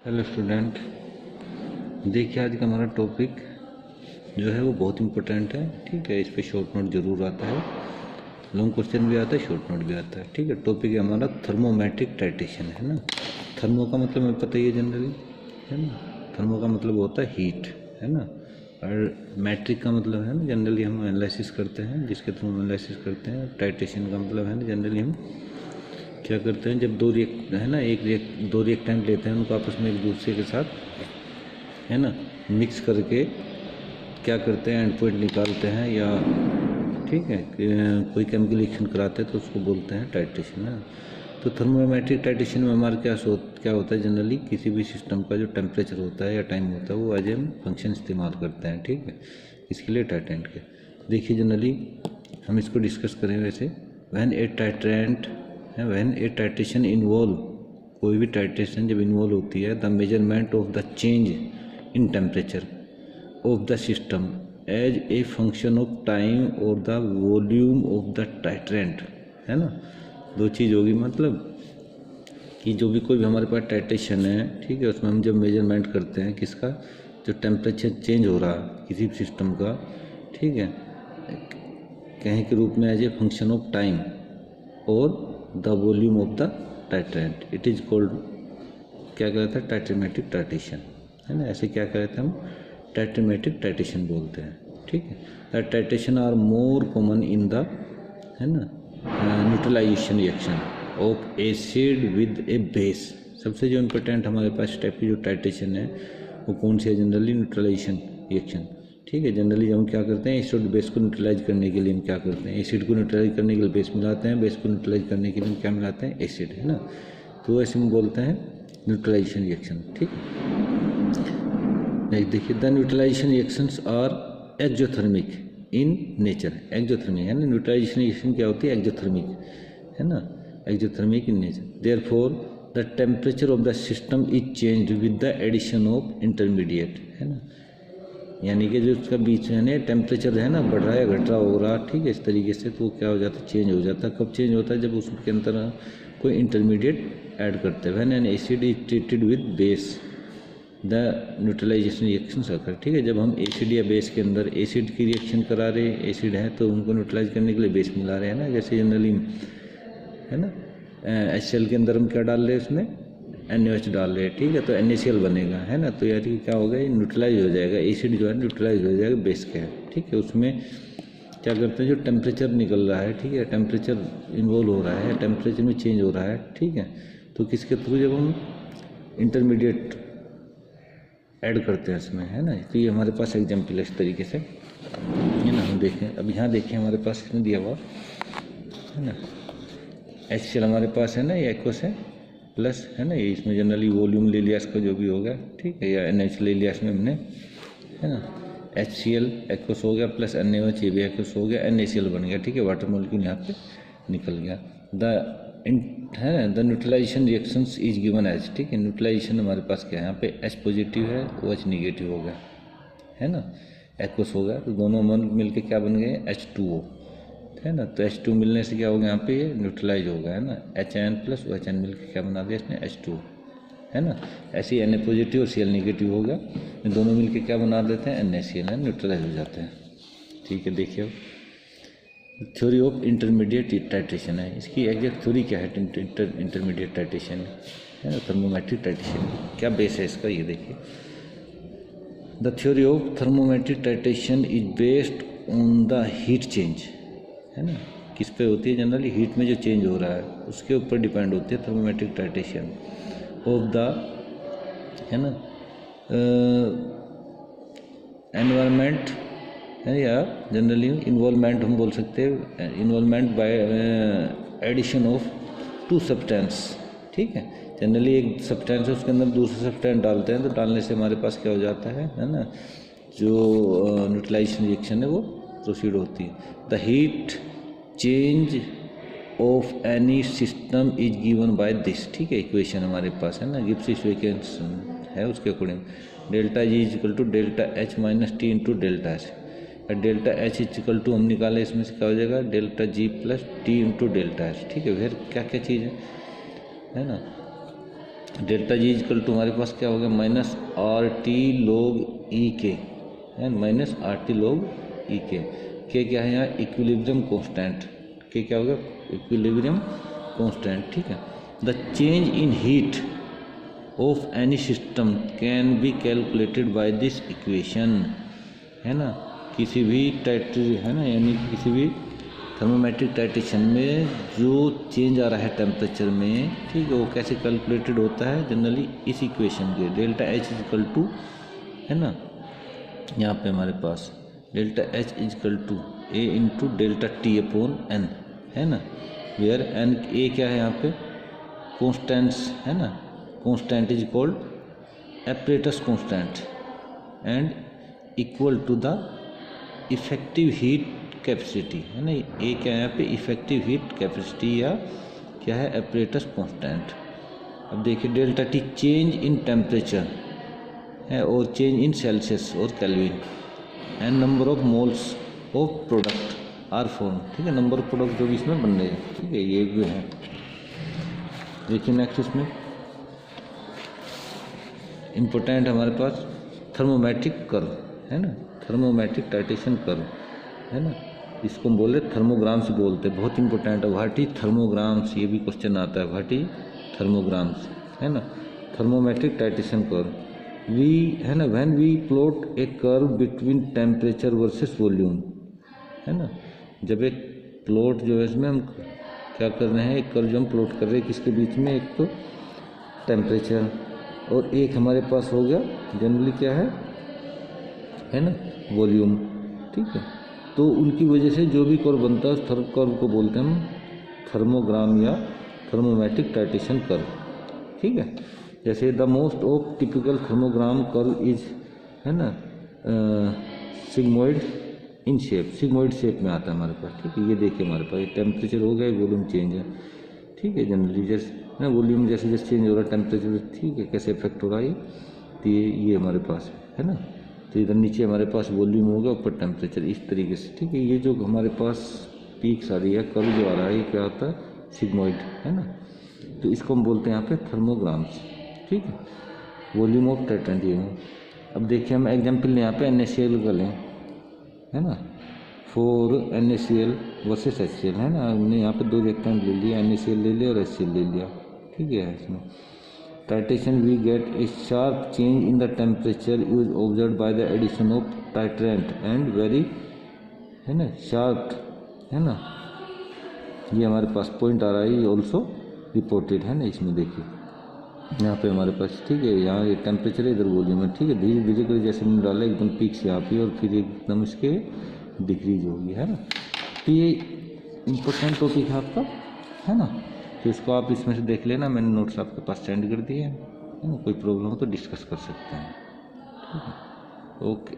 Hello student, देखिए आज का हमारा टॉपिक जो है वो बहुत इम्पोर्टेंट है। ठीक है, इस पे शॉर्ट नोट जरूर आता है, लॉन्ग क्वेश्चन भी आता है, शॉर्ट नोट भी आता है। ठीक है, टॉपिक है हमारा थर्मोमेट्रिक टाइटेशन, है ना। थर्मो का मतलब हमें पता ही है जनरली, है ना। थर्मो का मतलब होता है हीट, है ना। और मैट्रिक का मतलब है ना, जनरली हम एनालिसिस करते हैं, जिसके थ्रू एनालिसिस करते हैं। टाइटेशन का मतलब है ना, जनरली हम क्या करते हैं, जब दो रिएक्ट है ना, दो रिएक्टेंट लेते हैं, उनको आपस में एक दूसरे के साथ है ना मिक्स करके क्या करते हैं, एंड पॉइंट निकालते हैं, या ठीक है कोई केमिकल रिएक्शन कराते हैं तो उसको बोलते हैं टाइट्रेशन, है। तो थर्मोमेट्रिक टाइट्रेशन में हमारा क्या होता है, जनरली किसी भी सिस्टम का जो टेम्परेचर होता है या टाइम होता है वो एज हम फंक्शन इस्तेमाल करते हैं। ठीक है, इसके लिए टाइटेंट के देखिए जनरली हम इसको डिस्कस करें। वैसे व्हेन ए टाइट्रेशन इन्वॉल्व, कोई भी टाइट्रेशन जब इन्वॉल्व होती है, the measurement of the change in temperature of the system as a function of time और the volume of the titrant, है ना। दो चीज़ होगी, मतलब कि जो भी कोई भी हमारे पास टाइट्रेशन है, ठीक है, उसमें हम जब मेजरमेंट करते हैं किसका, जो टेम्परेचर चेंज हो रहा है किसी भी सिस्टम का, ठीक है, कहीं के रूप में as a function of time और the volume of the titrant, it is called, क्या कहता है, टाइट्रीमेट्रिक टाइटेशन, है ना। ऐसे क्या कहते हैं हम, टाइट्रीमेट्रिक टाइटेशन बोलते हैं। ठीक है, the titration are more common in the, है ना, neutralisation reaction of acid with a base. सबसे जो इम्पोर्टेंट हमारे पास स्टेप की जो टाइटेशन है वो कौन सी है, जनरली न्यूट्रलाइजेशन रिएक्शन। ठीक है, जनरली हम क्या करते हैं, एसिड बेस को न्यूट्रलाइज करने के लिए हम क्या करते हैं, एसिड को न्यूट्रलाइज करने के लिए बेस मिलाते हैं, बेस को न्यूट्रलाइज करने के लिए हम क्या मिलाते हैं, एसिड, है ना। तो ऐसे हम बोलते हैं न्यूट्रलाइजेशन रिएक्शन। ठीक, नेक्स्ट देखिए, the neutralisation reactions are exothermic in nature. Exothermic है ना, न्यूट्रलाइजेशन रिएक्शन क्या होती है, एक्जोथर्मिक, है ना, exothermic in nature. Therefore the temperature of the system is changed with the addition of intermediate, है ना। यानी कि जो उसका बीच में है टेम्परेचर है ना, बढ़ रहा है घट रहा हो रहा, ठीक है, इस तरीके से, तो क्या हो जाता है, चेंज हो जाता है। कब चेंज होता है, जब उसके अंदर कोई इंटरमीडिएट ऐड करते हैं। When an acid is treated with base the neutralisation reaction occur. ठीक है, जब हम एसिड या बेस के अंदर एसिड की रिएक्शन करा रहे, एसिड है तो उनको न्यूट्रलाइज करने के लिए बेस मिला रहे हैं ना, जैसे जनरली, है ना, HCl के अंदर हम क्या डाल रहे हैं, उसमें NaOH डाल रहे हैं, ठीक है, तो NaCl बनेगा, है ना। तो यार क्या होगा, ये न्यूट्रलाइज हो जाएगा, एसिड जो है न्यूट्रलाइज हो जाएगा बेस के, ठीक है। उसमें क्या करते हैं, जो टेम्परेचर निकल रहा है, ठीक है, टेम्परेचर इन्वॉल्व हो रहा है, टेम्परेचर में चेंज हो रहा है, ठीक है, तो किसके थ्रू, जब हम इंटरमीडिएट ऐड करते हैं इसमें, है ना। तो ये हमारे पास एग्जाम्पल है इस तरीके से, है ना। हम देखें, अब यहाँ देखें हमारे पास इसमें दिया हुआ, है ना, HCl हमारे पास है ना, ये एक्वस है प्लस, है ना, ये इसमें जनरली वॉल्यूम ले लिया इसका जो भी होगा, ठीक है, या NaOH ले लिया इसमें हमने, है ना। HCl एक्वस हो गया प्लस NaOH, ये भी एक्वस हो गया, NaCl बन गया, ठीक है, वाटर मॉलिक्यूल यहाँ पे निकल गया। है ना, the neutralisation reactions is given as, ठीक है, न्यूट्रलाइजेशन हमारे पास क्या है, यहाँ पे H पॉजिटिव है, OH निगेटिव हो गया, है ना, एक्वस हो गया, तो दोनों मिलके क्या बन गए, H2O, है ना। तो H2 मिलने से क्या हो गया, यहाँ पे ये न्यूट्रलाइज हो गया, है ना। HN प्लस OHN मिलकर क्या बना दिया इसने, H2, है ना। ऐसे ही Na पॉजिटिव और Cl निगेटिव हो गया, दोनों मिलकर क्या बना देते हैं, NaCl, है, न्यूट्रलाइज हो जाते हैं। ठीक है, देखिए थ्योरी ऑफ इंटरमीडिएट टाइट्रेशन है, इसकी एग्जैक्ट थ्योरी क्या है, इंटरमीडिएट टाइट्रेशन, है ना, थर्मोमेट्रिक टाइट्रेशन, क्या बेस है इसका, ये देखिए। The theory of thermometric titration is based on the heat change, है ना, किस पे होती है, जनरली हीट में जो चेंज हो रहा है उसके ऊपर डिपेंड होती है थर्मोमेट्रिक टाइट्रेशन ऑफ द, है ना, एनवायरनमेंट, है, या जनरली इन्वॉल्वमेंट हम बोल सकते हैं, involvement by addition of two substance, ठीक है। जनरली एक सब्सटेंस है, उसके अंदर दूसरा सब्सटेंस डालते हैं, तो डालने से हमारे पास क्या हो जाता है ना, जो न्यूट्रलाइजेशन रिएक्शन है वो प्रोसीड होती है। The heat change of any system is given by this, ठीक है, इक्वेशन हमारे पास है ना, गिब्स इक्वेशन है, उसके according delta G is equal to delta H minus T into delta H, delta H is equal to हम निकाले, इसमें से क्या हो जाएगा, delta G plus T into delta H, ठीक है। फिर क्या क्या चीज़ है ना, डेल्टा जी इजकल टू हमारे पास क्या हो गया, माइनस आर टी लॉग ई के, है माइनस आर टी लॉग ई के क्या है यहाँ, इक्विलिब्रियम कांस्टेंट, के क्या होगा, इक्विलिब्रियम कांस्टेंट, ठीक है। The change in heat of any system can be calculated by this equation, है ना। किसी भी टाइट्री, है ना, यानी किसी भी थर्मोमेट्रिक टाइट्रेशन में जो चेंज आ रहा है टेम्परेचर में, ठीक है, वो कैसे कैलकुलेटेड होता है, जनरली इस इक्वेशन के, डेल्टा एच इजकल टू, है ना, यहाँ पे हमारे पास delta H equal to a into delta T upon N, है ना, वेयर एन ए क्या है यहाँ पे, कॉन्स्टेंट्स, है ना, constant is called apparatus constant and equal to the effective heat capacity, है ना, ये क्या है यहाँ पे, इफेक्टिव हीट कैपेसिटी या क्या है, एपरेटस कांस्टेंट। अब देखिए delta T change in temperature है और चेंज इन सेल्सियस और Kelvin and number of moles of product are form, ठीक है, नंबर ऑफ प्रोडक्ट जो भी इसमें बन रहे हैं, ठीक है, ये भी है। देखिए नेक्स्ट इसमें इम्पोर्टेंट हमारे पास थर्मोमेट्रिक कर्व, है ना, थर्मोमेट्रिक टाइट्रेशन कर्व, है ना, इसको हम बोले थर्मोग्राम्स बोलते हैं, बहुत इंपॉर्टेंट है। व्हाट इज थर्मोग्राम्स, ये भी क्वेश्चन आता है, व्हाट इज थर्मोग्राम्स, है ना, थर्मोमेट्रिक टाइट्रेशन कर्व वी, है ना, when we plot a curve between temperature versus volume, है ना, जब एक प्लॉट जो है इसमें हम क्या कर रहे हैं, एक कर्व जो हम प्लॉट कर रहे हैं किसके बीच में, एक तो टेम्परेचर और एक हमारे पास हो गया जनरली क्या है ना, वॉल्यूम, ठीक है। तो उनकी वजह से जो भी कर्व बनता है उस कर्व को बोलते हैं हम थर्मोग्राम या थर्मोमेट्रिक टाइट्रेशन कर्व, ठीक है। जैसे the most of typical thermogram curve is, है ना, sigmoid in shape, sigmoid shape में आता है हमारे पास, ठीक है। ये देखिए हमारे पास टेम्परेचर हो गया, वॉल्यूम चेंज है, ठीक है, जनरली जैसे ना वॉल्यूम जैसे जैसे चेंज हो रहा है टेम्परेचर, ठीक है, कैसे इफेक्ट हो रहा है, तो ये हमारे पास है ना, तो इधर नीचे हमारे पास वॉल्यूम होगा, ऊपर टेम्परेचर, इस तरीके से, ठीक है। ये जो हमारे पास पीक्स आ रही है, कर्व जो आ रहा है, ये क्या होता है, सिग्मोइड, है ना, तो इसको हम बोलते हैं यहाँ पे थर्मोग्राम्स, ठीक है, वॉल्यूम ऑफ टाइटेनियम। अब देखिए हम एग्जाम्पल यहाँ पे NaCl का लें, है ना, फॉर NaCl वर्सेस HCl, है ना, हमने यहाँ पे दो रिएक्टेंट ले लिया, NaCl ले लिया और HCl ले लिया, ठीक है। इसमें titration we get a sharp change in the temperature is observe by the addition of titrant and very, है ना, शार्प, है ना, ये हमारे पास पॉइंट आ रहा है, ये ऑल्सो रिपोर्टेड, है ना, इसमें देखिए यहाँ पे हमारे पास, ठीक है, यहाँ ये टेम्परेचर है, इधर वॉल्यूम है, ठीक है, धीरे धीरे कर जैसे हमने डाला एकदम पीक्स यहाँ पे और फिर एकदम इसके डिक्रीज होगी, है ना। तो ये इम्पोर्टेंट टॉपिक है आपका, है ना, तो इसको आप इसमें से देख लेना, मैंने नोट्स आपके पास सेंड कर दिए हैं, है ना, कोई प्रॉब्लम हो तो डिस्कस कर सकते हैं, ठीक है, ओके।